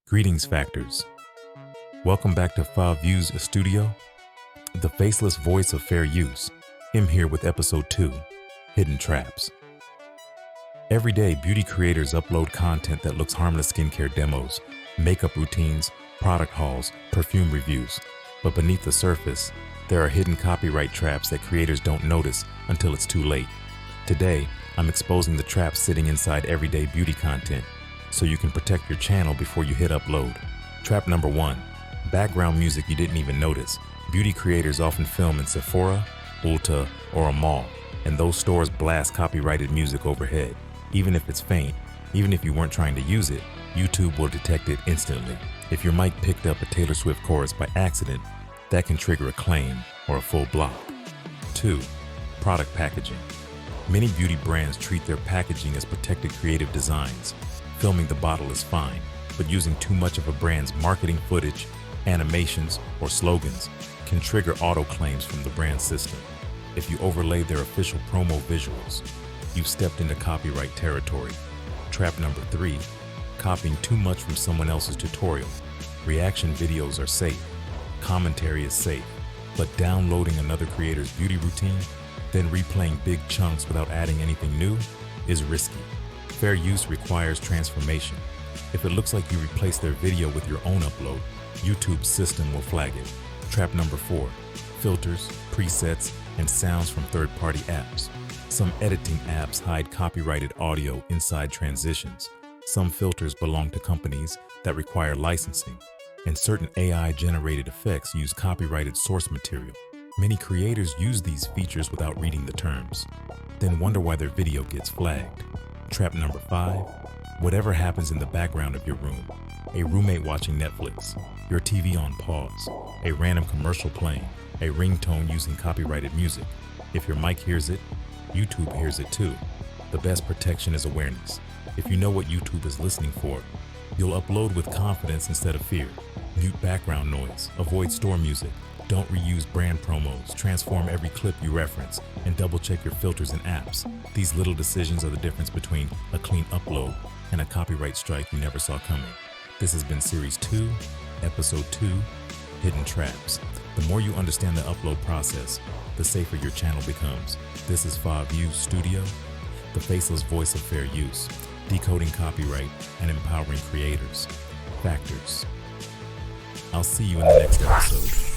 Greetings, Factors. Welcome back to Five Views Studio, the faceless voice of fair use. I'm here with episode 2, Hidden Traps. Every day, beauty creators upload content that looks harmless: skincare demos, makeup routines, product hauls, perfume reviews. But beneath the surface, there are hidden copyright traps that creators don't notice until it's too late. Today, I'm exposing the traps sitting inside everyday beauty content, so you can protect your channel before you hit upload. Trap number 1, background music you didn't even notice. Beauty creators often film in Sephora, Ulta, or a mall, and those stores blast copyrighted music overhead. Even if it's faint, even if you weren't trying to use it, YouTube will detect it instantly. If your mic picked up a Taylor Swift chorus by accident, that can trigger a claim or a full block. 2, product packaging. Many beauty brands treat their packaging as protected creative designs. Filming the bottle is fine, but using too much of a brand's marketing footage, animations, or slogans can trigger auto claims from the brand system. If you overlay their official promo visuals, you've stepped into copyright territory. Trap number 3, copying too much from someone else's tutorial. Reaction videos are safe, commentary is safe, but downloading another creator's beauty routine, then replaying big chunks without adding anything new is risky. Fair use requires transformation. If it looks like you replaced their video with your own upload, YouTube's system will flag it. Trap number 4, filters, presets, and sounds from third-party apps. Some editing apps hide copyrighted audio inside transitions. Some filters belong to companies that require licensing, and certain AI-generated effects use copyrighted source material. Many creators use these features without reading the terms, then wonder why their video gets flagged. Trap number 5, whatever happens in the background of your room. A roommate watching Netflix, your TV on pause, a random commercial playing, a ringtone using copyrighted music. If your mic hears it, YouTube hears it too. The best protection is awareness. If you know what YouTube is listening for, you'll upload with confidence instead of fear. Mute background noise, avoid store music, don't reuse brand promos, transform every clip you reference, and double-check your filters and apps. These little decisions are the difference between a clean upload and a copyright strike you never saw coming. This has been Series 2, Episode 2, Hidden Traps. The more you understand the upload process, the safer your channel becomes. This is Five Views Studio, the faceless voice of fair use, decoding copyright and empowering creators. Factors. I'll see you in the next episode.